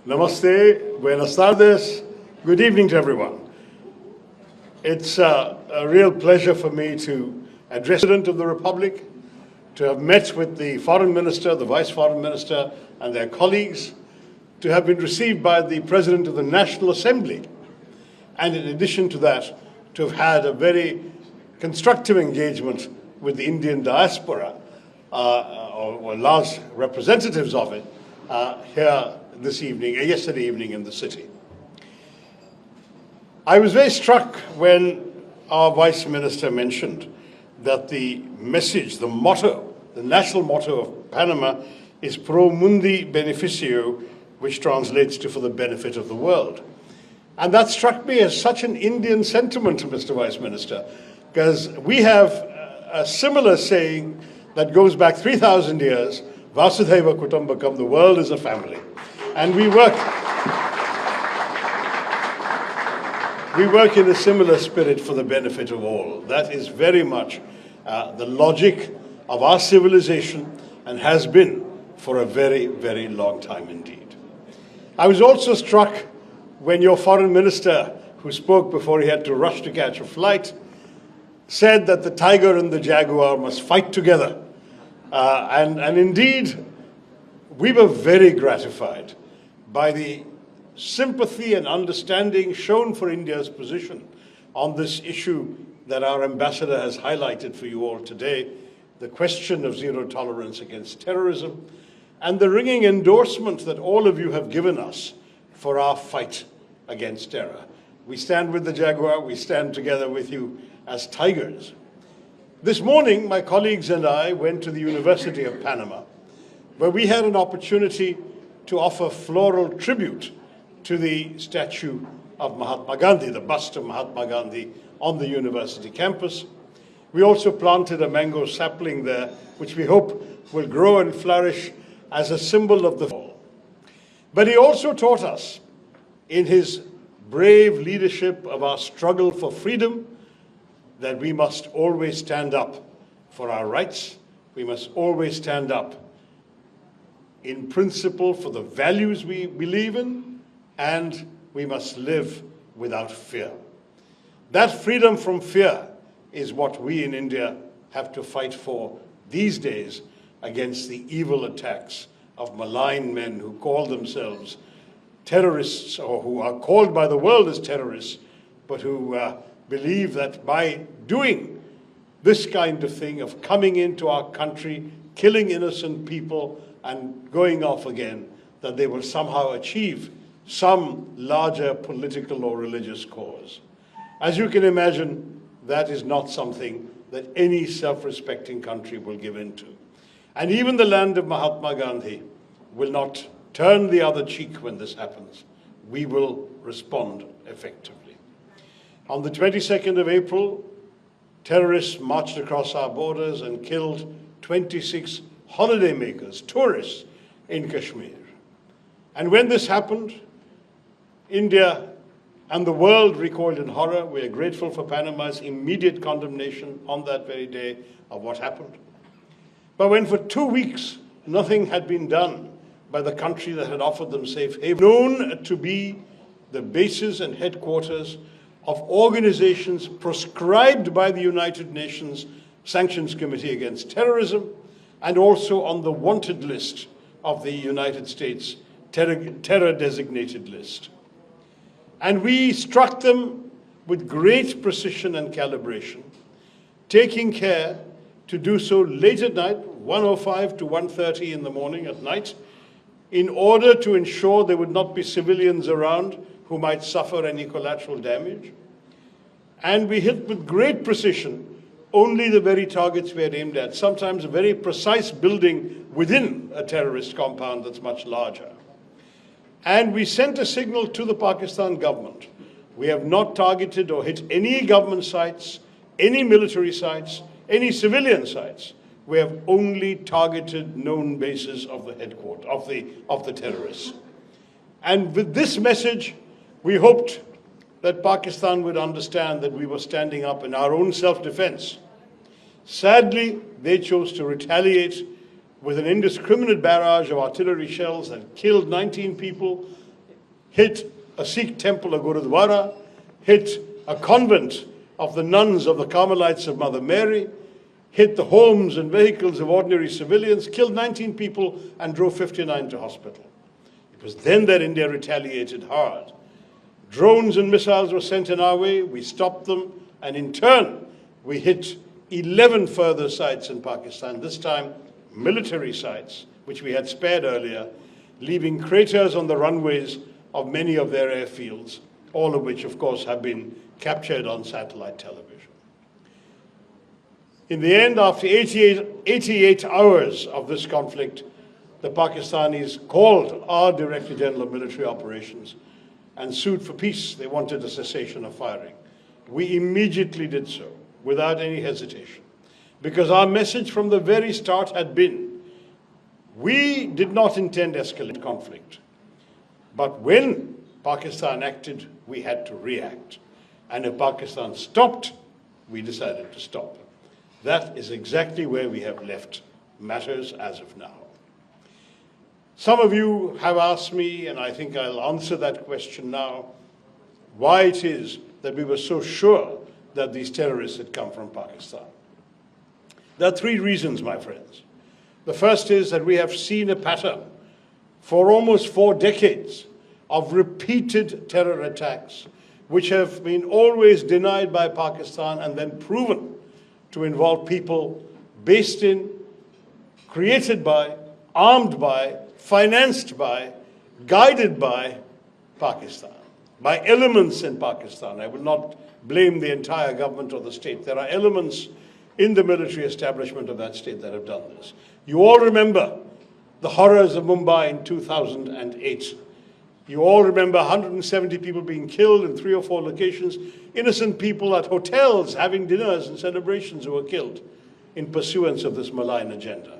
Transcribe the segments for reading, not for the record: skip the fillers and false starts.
Namaste, buenas tardes, good evening to everyone. It's a real pleasure for me to address the President of the Republic, to have met with the Foreign Minister, the Vice Foreign Minister, and their colleagues, to have been received by the President of the National Assembly, and in addition to that, to have had a very constructive engagement with the Indian diaspora, or large representatives of it, here this evening, yesterday evening in the city. I was very struck when our Vice Minister mentioned that the message, the motto, the national motto of Panama is Pro Mundi Beneficio, which translates to for the benefit of the world. And that struck me as such an Indian sentiment, Mr. Vice Minister, because we have a similar saying that goes back 3,000 years, Vasudhaiva Kutumbakam, the world is a family. And we work in a similar spirit for the benefit of all. That is very much the logic of our civilization and has been for a very, very long time indeed. I was also struck when your foreign minister, who spoke before he had to rush to catch a flight, said that the tiger and the jaguar must fight together. And indeed, we were very gratified by the sympathy and understanding shown for India's position on this issue that our ambassador has highlighted for you all today, the question of zero tolerance against terrorism, and the ringing endorsement that all of you have given us for our fight against terror. We stand with the jaguar, we stand together with you as tigers. This morning, my colleagues and I went to the University of Panama, where we had an opportunity to offer floral tribute to the statue of Mahatma Gandhi, the bust of Mahatma Gandhi on the university campus. We also planted a mango sapling there, which we hope will grow and flourish as a symbol of the fall. But he also taught us, in his brave leadership of our struggle for freedom, that we must always stand up for our rights. We must always stand up in principle for the values we believe in, and we must live without fear. That freedom from fear is what we in India have to fight for these days against the evil attacks of malign men who call themselves terrorists, or who are called by the world as terrorists, but who believe that by doing this kind of thing, of coming into our country, killing innocent people, and going off again, that they will somehow achieve some larger political or religious cause. As you can imagine, that is not something that any self-respecting country will give in to. And even the land of Mahatma Gandhi will not turn the other cheek when this happens. We will respond effectively. On the 22nd of April, terrorists marched across our borders and killed 26 holidaymakers, tourists in Kashmir. And when this happened, India and the world recoiled in horror. We are grateful for Panama's immediate condemnation on that very day of what happened. But when for 2 weeks nothing had been done by the country that had offered them safe haven, known to be the bases and headquarters of organizations proscribed by the United Nations Sanctions Committee Against Terrorism, and also on the wanted list of the United States terror designated list. And we struck them with great precision and calibration, taking care to do so late at night, 1:05 to 1:30 in the morning at night, in order to ensure there would not be civilians around who might suffer any collateral damage. And we hit with great precision only the very targets we had aimed at, sometimes a very precise building within a terrorist compound that's much larger. And we sent a signal to the Pakistan government. We have not targeted or hit any government sites, any military sites, any civilian sites. We have only targeted known bases of the headquarters, of the terrorists. And with this message, we hoped that Pakistan would understand that we were standing up in our own self-defense. Sadly, they chose to retaliate with an indiscriminate barrage of artillery shells that killed 19 people hit a Sikh temple, a Gurudwara, hit a convent of the nuns of the Carmelites of Mother Mary, hit the homes and vehicles of ordinary civilians, killed 19 people and drove 59 to hospital. It was then that India retaliated hard. Drones and missiles were sent in our way, we stopped them, and in turn, we hit 11 further sites in Pakistan, this time military sites, which we had spared earlier, leaving craters on the runways of many of their airfields, all of which, of course, have been captured on satellite television. In the end, after 88 hours of this conflict, the Pakistanis called our Director General of Military Operations and sued for peace. They wanted a cessation of firing. We immediately did so, without any hesitation, because our message from the very start had been, we did not intend to escalate conflict, but when Pakistan acted, we had to react. And if Pakistan stopped, we decided to stop. That is exactly where we have left matters as of now. Some of you have asked me, and I think I'll answer that question now, why it is that we were so sure that these terrorists had come from Pakistan. There are three reasons, my friends. The first is that we have seen a pattern for almost 4 decades of repeated terror attacks, which have been always denied by Pakistan and then proven to involve people based in, created by, armed by, financed by, guided by Pakistan, by elements in Pakistan. I will not blame the entire government or the state. There are elements in the military establishment of that state that have done this. You all remember the horrors of Mumbai in 2008. You all remember 170 people being killed in 3 or 4 locations, innocent people at hotels having dinners and celebrations who were killed in pursuance of this malign agenda.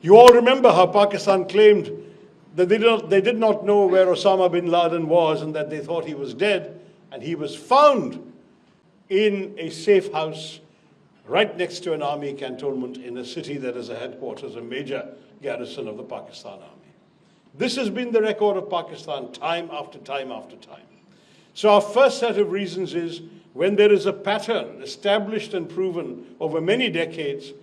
You all remember how Pakistan claimed that they did not know where Osama bin Laden was and that they thought he was dead, and he was found in a safe house right next to an army cantonment in a city that is a headquarters, a major garrison of the Pakistan Army. This has been the record of Pakistan time after time after time. So our first set of reasons is when there is a pattern established and proven over many decades,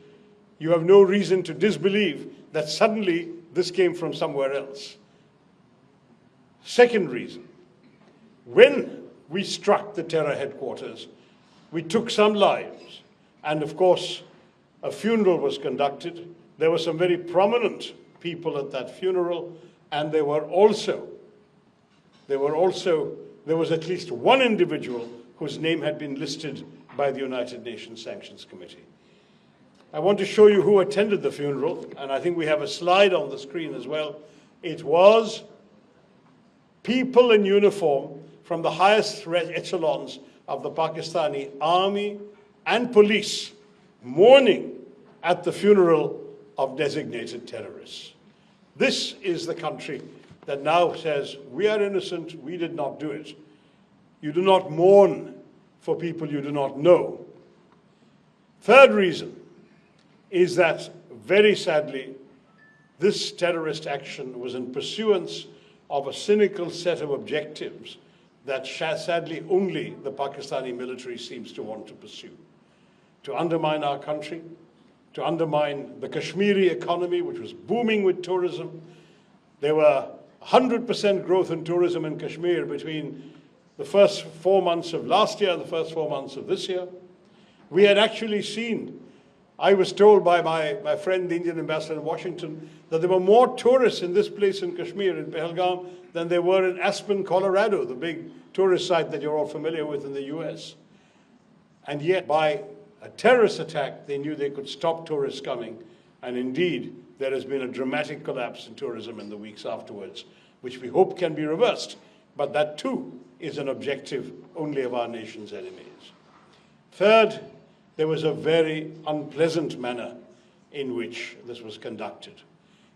you have no reason to disbelieve that suddenly this came from somewhere else. Second reason, when we struck the terror headquarters, we took some lives, and of course, a funeral was conducted. There were some very prominent people at that funeral, and there was at least one individual whose name had been listed by the United Nations Sanctions Committee. I want to show you who attended the funeral, and I think we have a slide on the screen as well. It was people in uniform from the highest echelons of the Pakistani army and police mourning at the funeral of designated terrorists. This is the country that now says, we are innocent, we did not do it. You do not mourn for people you do not know. Third reason is that, very sadly, this terrorist action was in pursuance of a cynical set of objectives that sadly only the Pakistani military seems to want to pursue. To undermine our country, to undermine the Kashmiri economy, which was booming with tourism. There were 100% growth in tourism in Kashmir between the first 4 months of last year and the first 4 months of this year. We had actually seen, I was told by my friend, the Indian ambassador in Washington, that there were more tourists in this place in Kashmir, in Pahalgam, than there were in Aspen, Colorado, the big tourist site that you're all familiar with in the US. And yet, by a terrorist attack, they knew they could stop tourists coming. And indeed, there has been a dramatic collapse in tourism in the weeks afterwards, which we hope can be reversed. But that too is an objective only of our nation's enemies. Third, there was a very unpleasant manner in which this was conducted,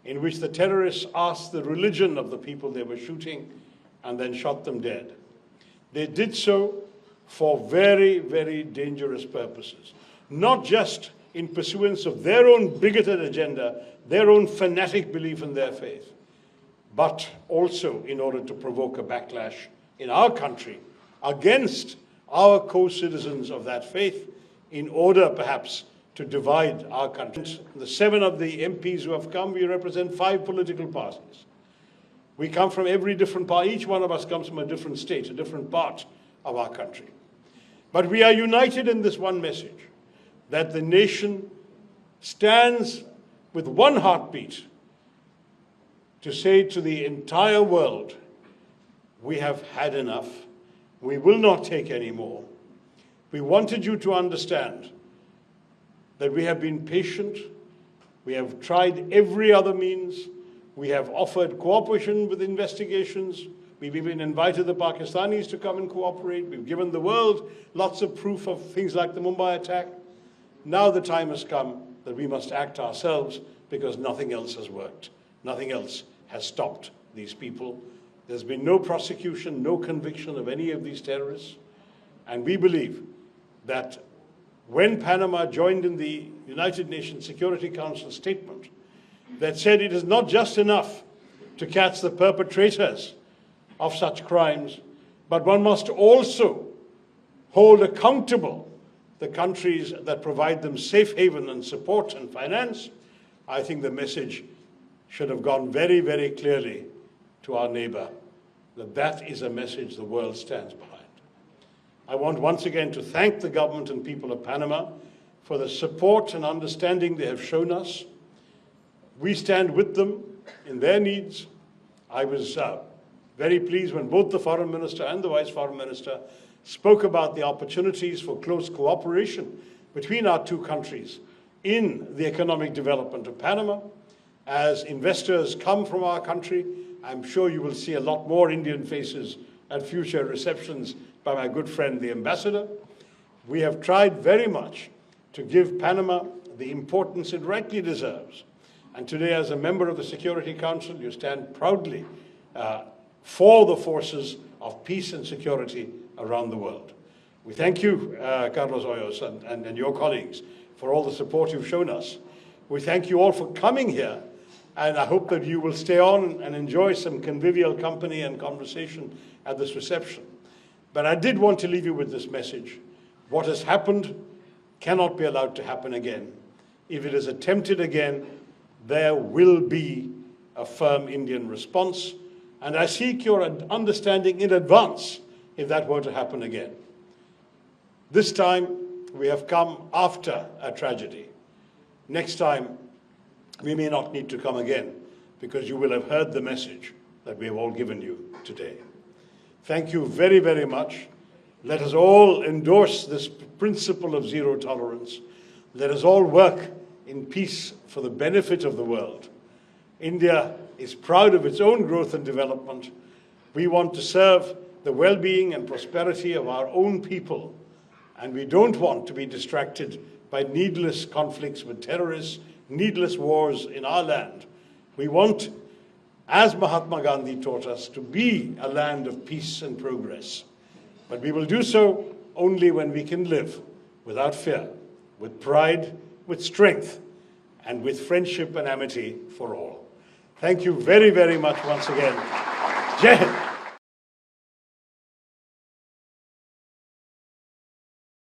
in which the terrorists asked the religion of the people they were shooting and then shot them dead. They did so for very, very dangerous purposes, not just in pursuance of their own bigoted agenda, their own fanatic belief in their faith, but also in order to provoke a backlash in our country against our co-citizens of that faith, in order perhaps to divide our country. The 7 of the MPs who have come, we represent 5 political parties. We come from every different part. Each one of us comes from a different state, a different part of our country. But we are united in this one message, that the nation stands with one heartbeat to say to the entire world, we have had enough. We will not take any more. We wanted you to understand that we have been patient. We have tried every other means. We have offered cooperation with investigations. We've even invited the Pakistanis to come and cooperate. We've given the world lots of proof of things like the Mumbai attack. Now the time has come that we must act ourselves, because nothing else has worked. Nothing else has stopped these people. There's been no prosecution, no conviction of any of these terrorists. And we believe that when Panama joined in the United Nations Security Council statement that said it is not just enough to catch the perpetrators of such crimes, but one must also hold accountable the countries that provide them safe haven and support and finance, I think the message should have gone very, very clearly to our neighbor that that is a message the world stands behind. I want once again to thank the government and people of Panama for the support and understanding they have shown us. We stand with them in their needs. I was very pleased when both the Foreign Minister and the Vice Foreign Minister spoke about the opportunities for close cooperation between our two countries in the economic development of Panama. As investors come from our country, I'm sure you will see a lot more Indian faces at future receptions by my good friend, the ambassador. We have tried very much to give Panama the importance it rightly deserves. And today, as a member of the Security Council, you stand proudly for the forces of peace and security around the world. We thank you, Carlos Hoyos, and your colleagues for all the support you've shown us. We thank you all for coming here, and I hope that you will stay on and enjoy some convivial company and conversation at this reception. But I did want to leave you with this message. What has happened cannot be allowed to happen again. If it is attempted again, there will be a firm Indian response, and I seek your understanding in advance if that were to happen again. This time, we have come after a tragedy. Next time, we may not need to come again, because you will have heard the message that we have all given you today. Thank you very, very much. Let us all endorse this principle of zero tolerance. Let us all work in peace for the benefit of the world. India is proud of its own growth and development. We want to serve the well-being and prosperity of our own people, and we don't want to be distracted by needless conflicts with terrorists, needless wars in our land. We want, as Mahatma Gandhi taught us, to be a land of peace and progress. But we will do so only when we can live without fear, with pride, with strength, and with friendship and amity for all. Thank you very, very much once again. Jai Hind.